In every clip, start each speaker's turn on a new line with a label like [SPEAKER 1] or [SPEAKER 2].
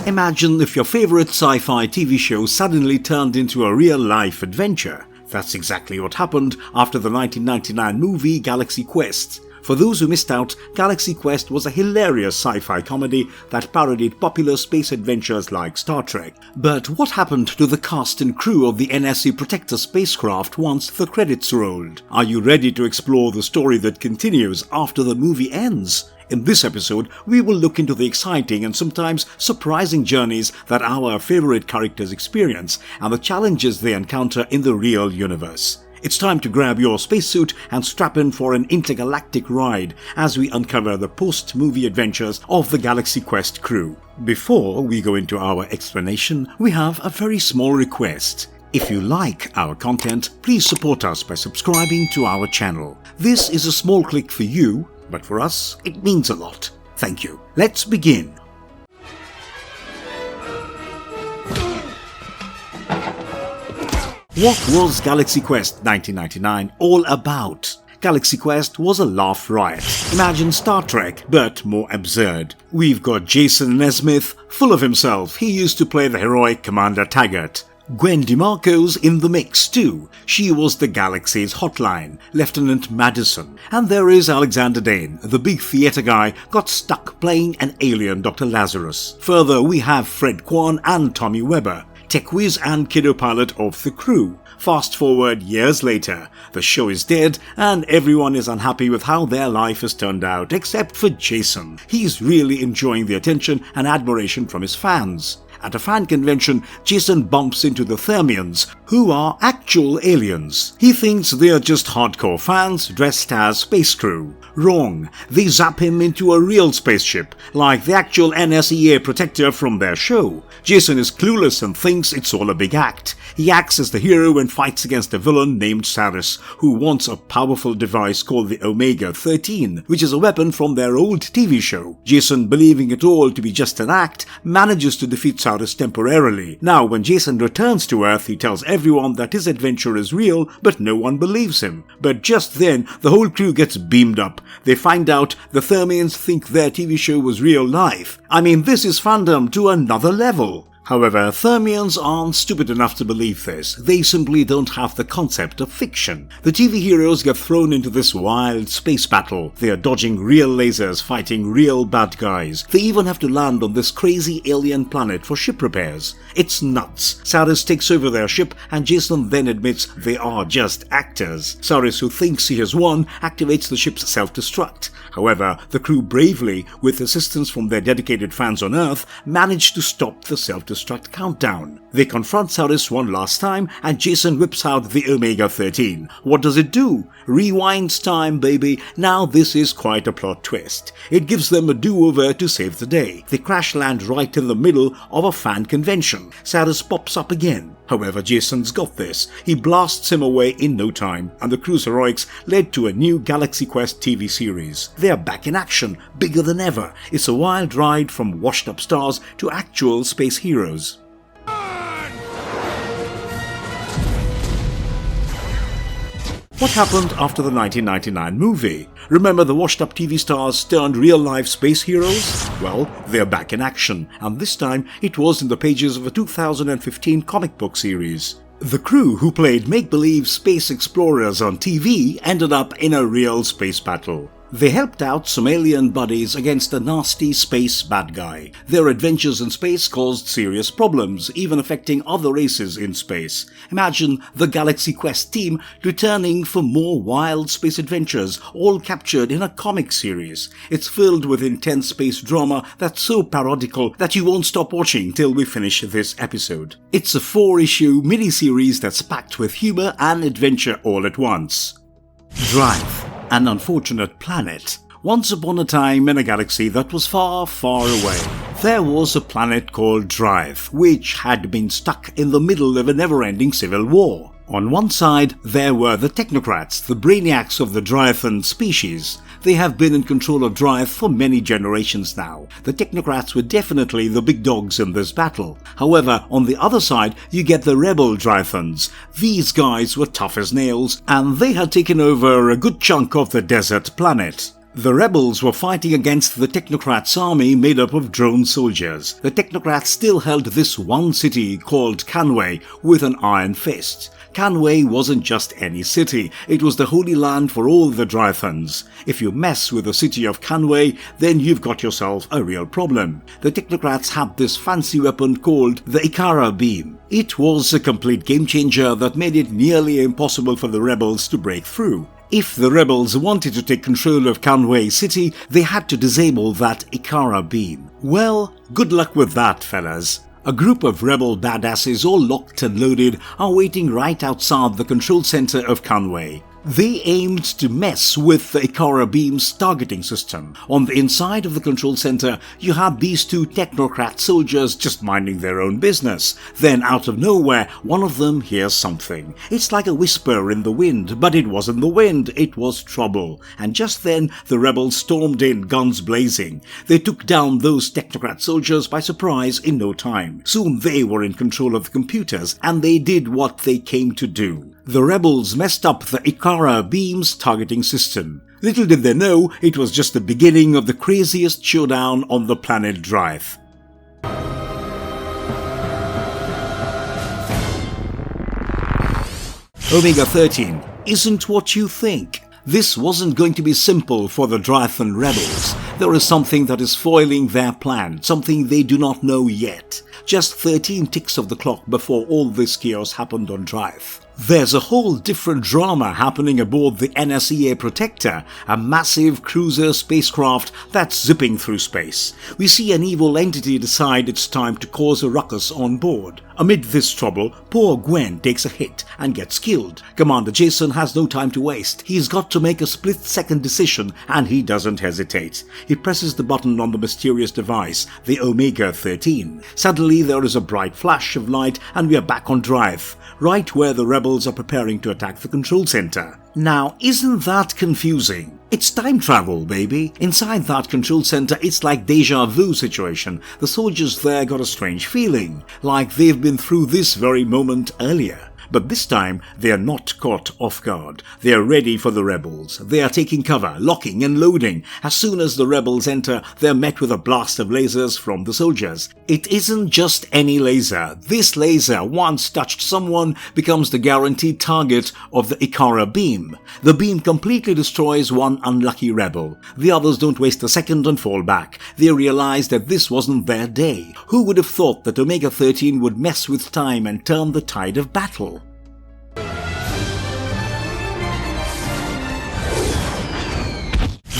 [SPEAKER 1] Imagine if your favorite sci-fi TV show suddenly turned into a real-life adventure. That's exactly what happened after the 1999 movie Galaxy Quest. For those who missed out, Galaxy Quest was a hilarious sci-fi comedy that parodied popular space adventures like Star Trek. But what happened to the cast and crew of the NSC Protector spacecraft once the credits rolled? Are you ready to explore the story that continues after the movie ends? In this episode, we will look into the exciting and sometimes surprising journeys that our favorite characters experience and the challenges they encounter in the real universe. It's time to grab your spacesuit and strap in for an intergalactic ride as we uncover the post-movie adventures of the Galaxy Quest crew. Before we go into our explanation, we have a very small request. If you like our content, please support us by subscribing to our channel. This is a small click for you, but for us, it means a lot. Thank you. Let's begin. What was Galaxy Quest 1999 all about? Galaxy Quest was a laugh riot. Imagine Star Trek, but more absurd. We've got Jason Nesmith, full of himself. He used to play the heroic Commander Taggart. Gwen DeMarco's in the mix too. She was the Galaxy's hotline, Lieutenant Madison. And there is Alexander Dane, the big theatre guy, got stuck playing an alien Dr. Lazarus. Further, we have Fred Kwan and Tommy Webber, TechWiz and Kiddo Pilot of the crew. Fast forward years later, the show is dead and everyone is unhappy with how their life has turned out except for Jason. He's really enjoying the attention and admiration from his fans. At a fan convention, Jason bumps into the Thermians, who are actual aliens. He thinks they are just hardcore fans dressed as space crew. Wrong. They zap him into a real spaceship, like the actual NSEA Protector from their show. Jason is clueless and thinks it's all a big act. He acts as the hero and fights against a villain named Saris, who wants a powerful device called the Omega-13, which is a weapon from their old TV show. Jason, believing it all to be just an act, manages to defeat Saris temporarily. Now, when Jason returns to Earth, he tells everyone that his adventure is real, but no one believes him. But just then, the whole crew gets beamed up. They find out the Thermians think their TV show was real life. I mean, this is fandom to another level. However, Thermians aren't stupid enough to believe this. They simply don't have the concept of fiction. The TV heroes get thrown into this wild space battle. They are dodging real lasers, fighting real bad guys. They even have to land on this crazy alien planet for ship repairs. It's nuts. Saris takes over their ship and Jason then admits they are just actors. Saris, who thinks he has won, activates the ship's self-destruct. However, the crew bravely, with assistance from their dedicated fans on Earth, manage to stop the self-destruct countdown. They confront Saris one last time and Jason whips out the Omega-13. What does it do? Rewinds time, baby. Now this is quite a plot twist. It gives them a do-over to save the day. They crash land right in the middle of a fan convention. Saris pops up again. However, Jason's got this. He blasts him away in no time, and the crew's heroics led to a new Galaxy Quest TV series. They are back in action, bigger than ever. It's a wild ride from washed-up stars to actual space heroes. What happened after the 1999 movie? Remember the washed-up TV stars turned real-life space heroes? Well, they're back in action, and this time it was in the pages of a 2015 comic book series. The crew who played make-believe space explorers on TV ended up in a real space battle. They helped out some alien buddies against a nasty space bad guy. Their adventures in space caused serious problems, even affecting other races in space. Imagine the Galaxy Quest team returning for more wild space adventures, all captured in a comic series. It's filled with intense space drama that's so parodical that you won't stop watching till we finish this episode. It's a 4-issue miniseries that's packed with humor and adventure all at once. Drive. An unfortunate planet. Once upon a time in a galaxy that was far, far away, there was a planet called Drive, which had been stuck in the middle of a never-ending civil war. On one side, there were the technocrats, the brainiacs of the Dryathan species. They have been in control of Dryth for many generations now. The technocrats were definitely the big dogs in this battle. However, on the other side, you get the rebel Dryathans. These guys were tough as nails, and they had taken over a good chunk of the desert planet. The rebels were fighting against the Technocrats' army made up of drone soldiers. The Technocrats still held this one city called Canway with an iron fist. Canway wasn't just any city, it was the holy land for all the Drythons. If you mess with the city of Canway, then you've got yourself a real problem. The Technocrats had this fancy weapon called the Ikara beam. It was a complete game changer that made it nearly impossible for the rebels to break through. If the rebels wanted to take control of Canway City, they had to disable that Ikara beam. Well, good luck with that, fellas. A group of rebel badasses all locked and loaded are waiting right outside the control center of Canway. They aimed to mess with the Ikara beam's targeting system. On the inside of the control center, you have these two Technocrat soldiers just minding their own business. Then out of nowhere, one of them hears something. It's like a whisper in the wind, but it wasn't the wind, it was trouble. And just then, the rebels stormed in, guns blazing. They took down those Technocrat soldiers by surprise in no time. Soon they were in control of the computers, and they did what they came to do. The rebels messed up the Ikara beam's targeting system. Little did they know, it was just the beginning of the craziest showdown on the planet Dryth. Omega-13 isn't what you think. This wasn't going to be simple for the Drythan rebels. There is something that is foiling their plan, something they do not know yet. Just 13 ticks of the clock before all this chaos happened on Dryth. There's a whole different drama happening aboard the NSEA Protector, a massive cruiser spacecraft that's zipping through space. We see an evil entity decide it's time to cause a ruckus on board. Amid this trouble, poor Gwen takes a hit and gets killed. Commander Jason has no time to waste. He's got to make a split-second decision, and he doesn't hesitate. He presses the button on the mysterious device, the Omega-13. Suddenly there is a bright flash of light and we are back on Dryth, right where the rebels are preparing to attack the control center. Now, isn't that confusing? It's time travel, baby. Inside that control center, it's like deja vu situation. The soldiers there got a strange feeling, like they've been through this very moment earlier. But this time, they are not caught off guard. They are ready for the rebels. They are taking cover, locking and loading. As soon as the rebels enter, they are met with a blast of lasers from the soldiers. It isn't just any laser. This laser, once touched someone, becomes the guaranteed target of the Ikara beam. The beam completely destroys one unlucky rebel. The others don't waste a second and fall back. They realize that this wasn't their day. Who would have thought that Omega-13 would mess with time and turn the tide of battle?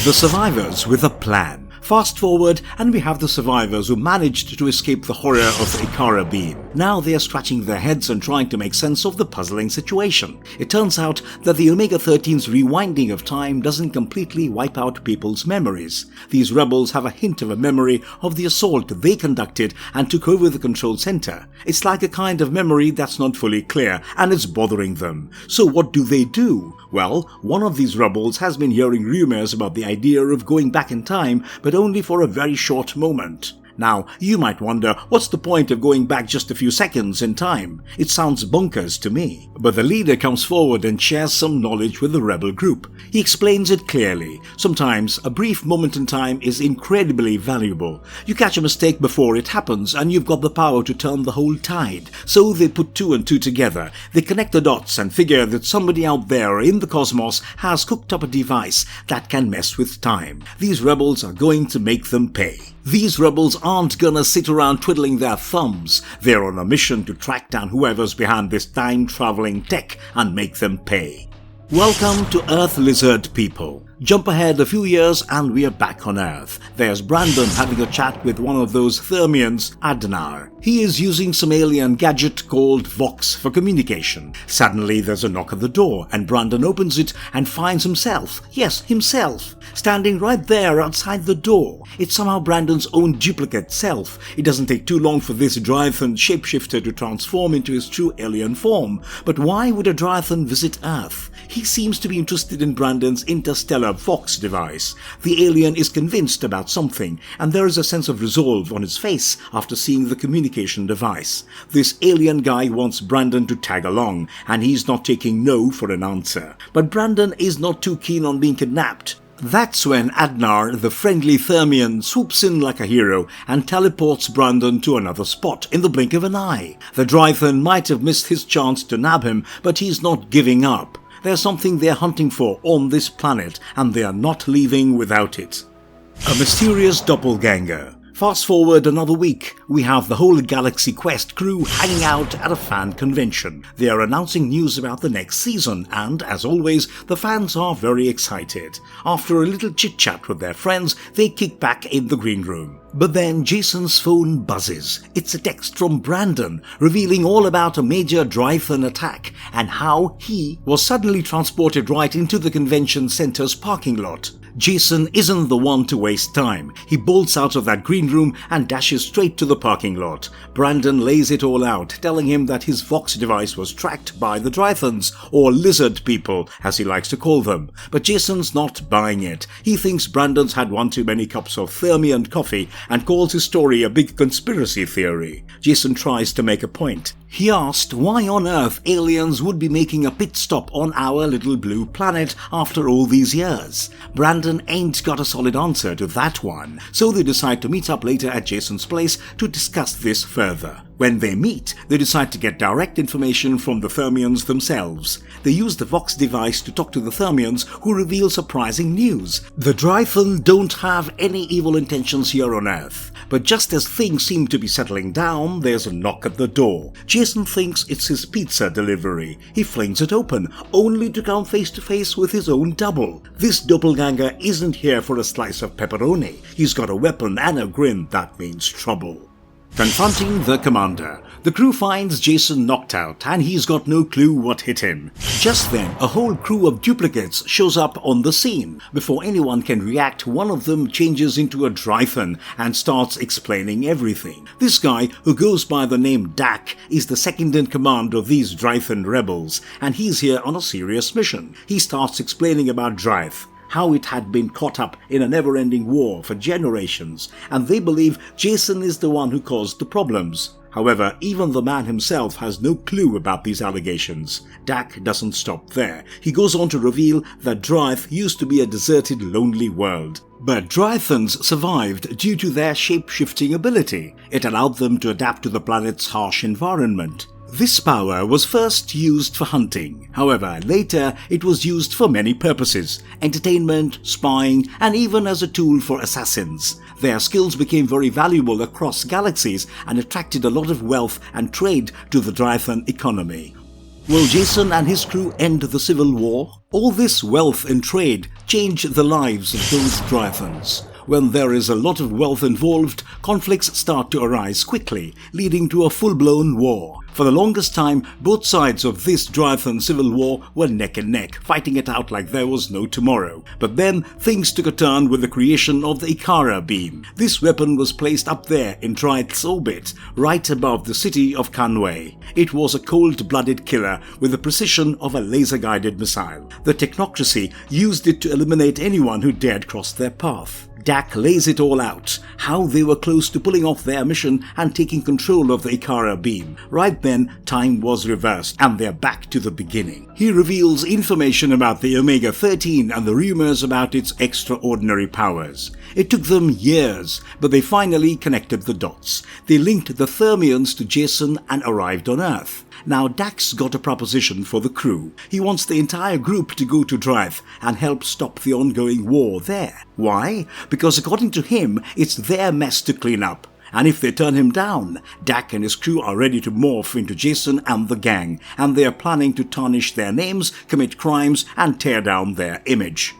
[SPEAKER 1] The survivors with a plan. Fast forward and we have the survivors who managed to escape the horror of the Ikara beam. Now they are scratching their heads and trying to make sense of the puzzling situation. It turns out that the Omega-13's rewinding of time doesn't completely wipe out people's memories. These rebels have a hint of a memory of the assault they conducted and took over the control center. It's like a kind of memory that's not fully clear and it's bothering them. So what do? Well, one of these rebels has been hearing rumors about the idea of going back in time, but only for a very short moment. Now, you might wonder, what's the point of going back just a few seconds in time? It sounds bonkers to me. But the leader comes forward and shares some knowledge with the rebel group. He explains it clearly. Sometimes, a brief moment in time is incredibly valuable. You catch a mistake before it happens, and you've got the power to turn the whole tide. So they put two and two together. They connect the dots and figure that somebody out there in the cosmos has cooked up a device that can mess with time. These rebels are going to make them pay. These rebels aren't gonna sit around twiddling their thumbs. They're on a mission to track down whoever's behind this time-traveling tech and make them pay. Welcome to Earth Lizard people. Jump ahead a few years and we are back on Earth. There's Brandon having a chat with one of those Thermians, Adnar. He is using some alien gadget called Vox for communication. Suddenly there's a knock at the door and Brandon opens it and finds himself, yes, himself, standing right there outside the door. It's somehow Brandon's own duplicate self. It doesn't take too long for this Drythan shapeshifter to transform into his true alien form. But why would a Drythan visit Earth? He seems to be interested in Brandon's interstellar Vox device. The alien is convinced about something, and there is a sense of resolve on his face after seeing the communication device. This alien guy wants Brandon to tag along, and he's not taking no for an answer. But Brandon is not too keen on being kidnapped. That's when Adnar, the friendly Thermian, swoops in like a hero and teleports Brandon to another spot in the blink of an eye. The Drythan might have missed his chance to nab him, but he's not giving up. There's something they're hunting for on this planet, and they are not leaving without it. A mysterious doppelganger. Fast forward another week, we have the whole Galaxy Quest crew hanging out at a fan convention. They are announcing news about the next season, and as always, the fans are very excited. After a little chit-chat with their friends, they kick back in the green room. But then Jason's phone buzzes. It's a text from Brandon, revealing all about a major Drythan attack, and how he was suddenly transported right into the convention center's parking lot. Jason isn't the one to waste time. He bolts out of that green room and dashes straight to the parking lot. Brandon lays it all out, telling him that his Vox device was tracked by the Drythans, or lizard people, as he likes to call them. But Jason's not buying it. He thinks Brandon's had one too many cups of Thermian coffee and calls his story a big conspiracy theory. Jason tries to make a point. He asked why on earth aliens would be making a pit stop on our little blue planet after all these years. Brandon ain't got a solid answer to that one, so they decide to meet up later at Jason's place to discuss this further. When they meet, they decide to get direct information from the Thermians themselves. They use the Vox device to talk to the Thermians, who reveal surprising news. The Drythan don't have any evil intentions here on Earth. But just as things seem to be settling down, there's a knock at the door. Jason thinks it's his pizza delivery. He flings it open, only to come face to face with his own double. This doppelganger isn't here for a slice of pepperoni. He's got a weapon and a grin that means trouble. Confronting the commander. The crew finds Jason knocked out and he's got no clue what hit him. Just then, a whole crew of duplicates shows up on the scene. Before anyone can react, one of them changes into a Drythan and starts explaining everything. This guy, who goes by the name Dak, is the second in command of these Drythan rebels, and he's here on a serious mission. He starts explaining about Dryth, how it had been caught up in a never-ending war for generations, and they believe Jason is the one who caused the problems. However, even the man himself has no clue about these allegations. Dak doesn't stop there. He goes on to reveal that Dryth used to be a deserted, lonely world. But Drythans survived due to their shape-shifting ability. It allowed them to adapt to the planet's harsh environment. This power was first used for hunting. However, later it was used for many purposes: entertainment, spying, and even as a tool for assassins. Their skills became very valuable across galaxies and attracted a lot of wealth and trade to the Drythan economy. Will Jason and his crew end the civil war? All this wealth and trade change the lives of those Drythans. When there is a lot of wealth involved, conflicts start to arise quickly, leading to a full-blown war. For the longest time, both sides of this Drythan civil war were neck and neck, fighting it out like there was no tomorrow. But then, things took a turn with the creation of the Ikara beam. This weapon was placed up there in Dryth's orbit, right above the city of Kanwei. It was a cold-blooded killer with the precision of a laser-guided missile. The technocracy used it to eliminate anyone who dared cross their path. Dak lays it all out, how they were close to pulling off their mission and taking control of the Ikara beam. Right then, time was reversed and they're back to the beginning. He reveals information about the Omega-13 and the rumors about its extraordinary powers. It took them years, but they finally connected the dots. They linked the Thermians to Jason and arrived on Earth. Now Dak's got a proposition for the crew. He wants the entire group to go to Dryth and help stop the ongoing war there. Why? Because according to him, it's their mess to clean up. And if they turn him down, Dak and his crew are ready to morph into Jason and the gang, and they are planning to tarnish their names, commit crimes, and tear down their image.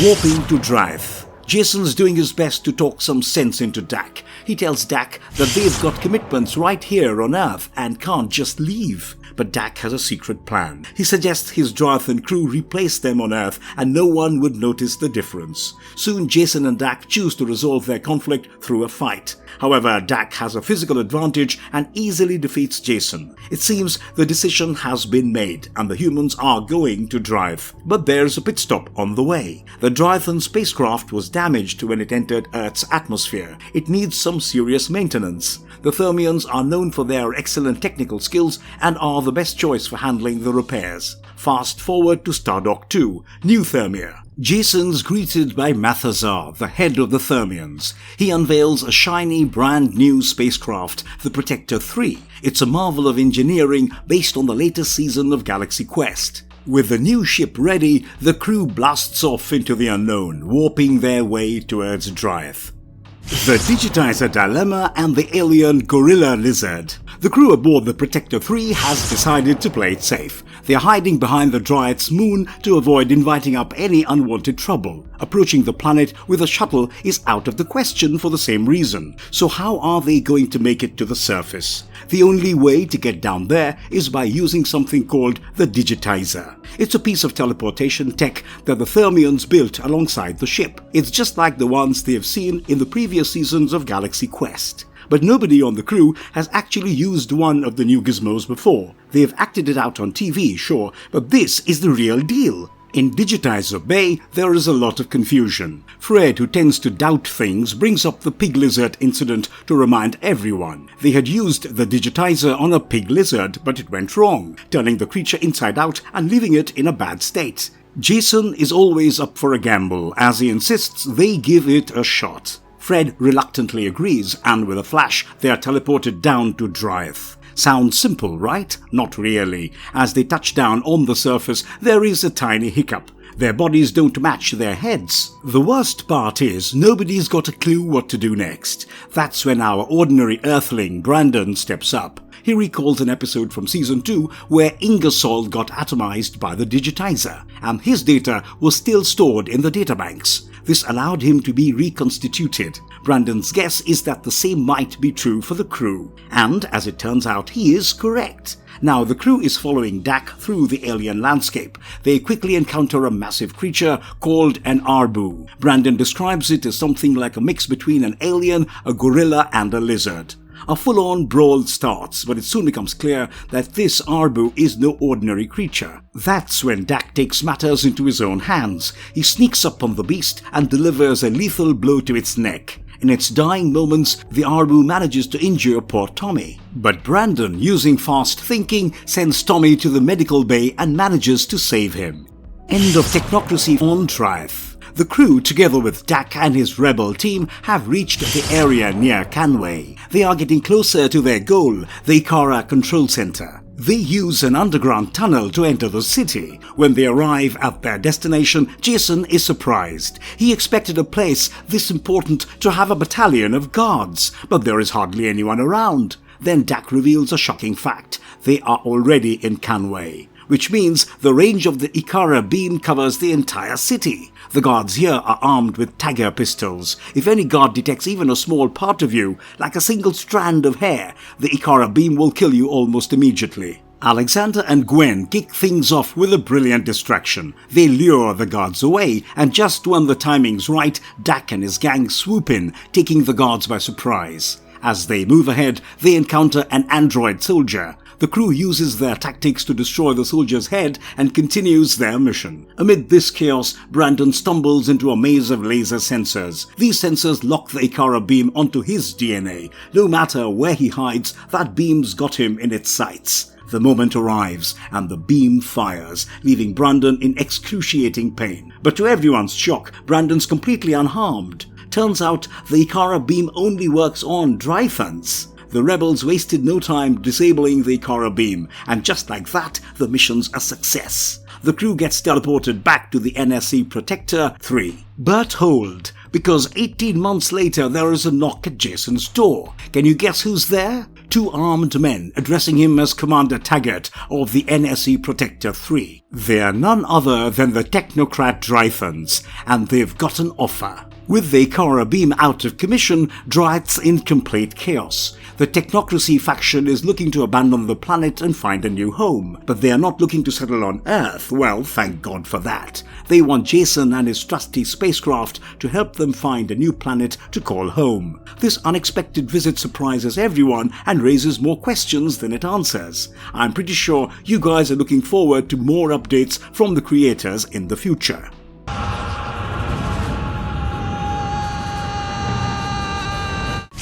[SPEAKER 1] Warping to Dryth. Jason's doing his best to talk some sense into Dak. He tells Dak that they've got commitments right here on Earth and can't just leave. But Dak has a secret plan. He suggests his Drythan crew replace them on Earth and no one would notice the difference. Soon Jason and Dak choose to resolve their conflict through a fight. However, Dak has a physical advantage and easily defeats Jason. It seems the decision has been made and the humans are going to Dryth. But there's a pit stop on the way. The Drythan spacecraft was damaged when it entered Earth's atmosphere. It needs some serious maintenance. The Thermians are known for their excellent technical skills and are the best choice for handling the repairs. Fast forward to Stardock 2, New Thermia. Jason's greeted by Mathazar, the head of the Thermians. He unveils a shiny, brand new spacecraft, the Protector 3. It's a marvel of engineering based on the latest season of Galaxy Quest. With the new ship ready, the crew blasts off into the unknown, warping their way towards Dryeth. The Digitizer Dilemma and the alien Gorilla Lizard. The crew aboard the Protector 3 has decided to play it safe. They are hiding behind the Dryeth's moon to avoid inviting up any unwanted trouble. Approaching the planet with a shuttle is out of the question for the same reason. So how are they going to make it to the surface? The only way to get down there is by using something called the Digitizer. It's a piece of teleportation tech that the Thermians built alongside the ship. It's just like the ones they have seen in the previous seasons of Galaxy Quest. But nobody on the crew has actually used one of the new gizmos before. They have acted it out on TV, sure, but this is the real deal. In Digitizer Bay, there is a lot of confusion. Fred, who tends to doubt things, brings up the pig lizard incident to remind everyone. They had used the Digitizer on a pig lizard, but it went wrong, turning the creature inside out and leaving it in a bad state. Jason is always up for a gamble, as he insists they give it a shot. Fred reluctantly agrees, and with a flash, they are teleported down to Dryeth. Sounds simple, right? Not really. As they touch down on the surface, there is a tiny hiccup. Their bodies don't match their heads. The worst part is, nobody's got a clue what to do next. That's when our ordinary Earthling, Brandon, steps up. He recalls an episode from Season 2 where Ingersoll got atomized by the Digitizer, and his data was still stored in the databanks. This allowed him to be reconstituted. Brandon's guess is that the same might be true for the crew, and as it turns out, he is correct. Now the crew is following Dak through the alien landscape. They quickly encounter a massive creature called an Arbu. Brandon describes it as something like a mix between an alien, a gorilla, and a lizard. A full-on brawl starts, but it soon becomes clear that this Arbu is no ordinary creature. That's when Dak takes matters into his own hands. He sneaks up on the beast and delivers a lethal blow to its neck. In its dying moments, the Arbu manages to injure poor Tommy. But Brandon, using fast thinking, sends Tommy to the medical bay and manages to save him. End of technocracy on Dryeth. The crew, together with Dak and his rebel team, have reached the area near Canway. They are getting closer to their goal, the Ikara Control Center. They use an underground tunnel to enter the city. When they arrive at their destination, Jason is surprised. He expected a place this important to have a battalion of guards, but there is hardly anyone around. Then Dak reveals a shocking fact. They are already in Canway, which means the range of the Ikara beam covers the entire city. The guards here are armed with Tagger pistols. If any guard detects even a small part of you, like a single strand of hair, the Ikara beam will kill you almost immediately. Alexander and Gwen kick things off with a brilliant distraction. They lure the guards away, and just when the timing's right, Dak and his gang swoop in, taking the guards by surprise. As they move ahead, they encounter an android soldier. The crew uses their tactics to destroy the soldier's head and continues their mission. Amid this chaos, Brandon stumbles into a maze of laser sensors. These sensors lock the Ikara beam onto his DNA. No matter where he hides, that beam's got him in its sights. The moment arrives, and the beam fires, leaving Brandon in excruciating pain. But to everyone's shock, Brandon's completely unharmed. Turns out the Ikara beam only works on Drythans. The rebels wasted no time disabling the Ikara beam, and just like that, the mission's a success. The crew gets teleported back to the NSC Protector 3. But hold, because 18 months later there is a knock at Jason's door. Can you guess who's there? Two armed men addressing him as Commander Taggart of the NSC Protector 3. They're none other than the technocrat Drythans, and they've got an offer. With the Ikara beam out of commission, Dryeth's in complete chaos. The technocracy faction is looking to abandon the planet and find a new home, but they are not looking to settle on Earth. Well, thank God for that. They want Jason and his trusty spacecraft to help them find a new planet to call home. This unexpected visit surprises everyone and raises more questions than it answers. I'm pretty sure you guys are looking forward to more updates from the creators in the future.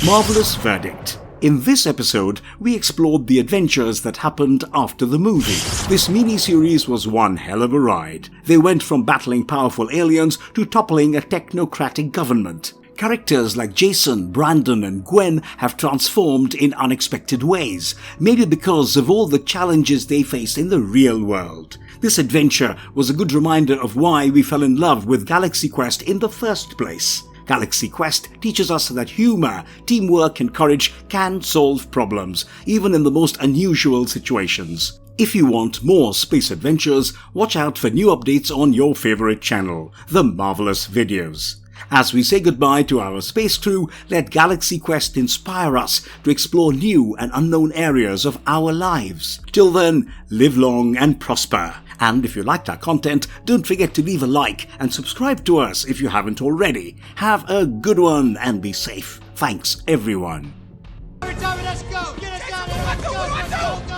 [SPEAKER 1] Marvelous verdict. In this episode, we explored the adventures that happened after the movie. This mini-series was one hell of a ride. They went from battling powerful aliens to toppling a technocratic government. Characters like Jason, Brandon and Gwen have transformed in unexpected ways, maybe because of all the challenges they faced in the real world. This adventure was a good reminder of why we fell in love with Galaxy Quest in the first place. Galaxy Quest teaches us that humor, teamwork and courage can solve problems, even in the most unusual situations. If you want more space adventures, watch out for new updates on your favorite channel, The Marvelous Videos. As we say goodbye to our space crew, let Galaxy Quest inspire us to explore new and unknown areas of our lives. Till then, live long and prosper. And if you liked our content, don't forget to leave a like and subscribe to us if you haven't already. Have a good one and be safe. Thanks, everyone.
[SPEAKER 2] Let's go! Get it done! Let's go!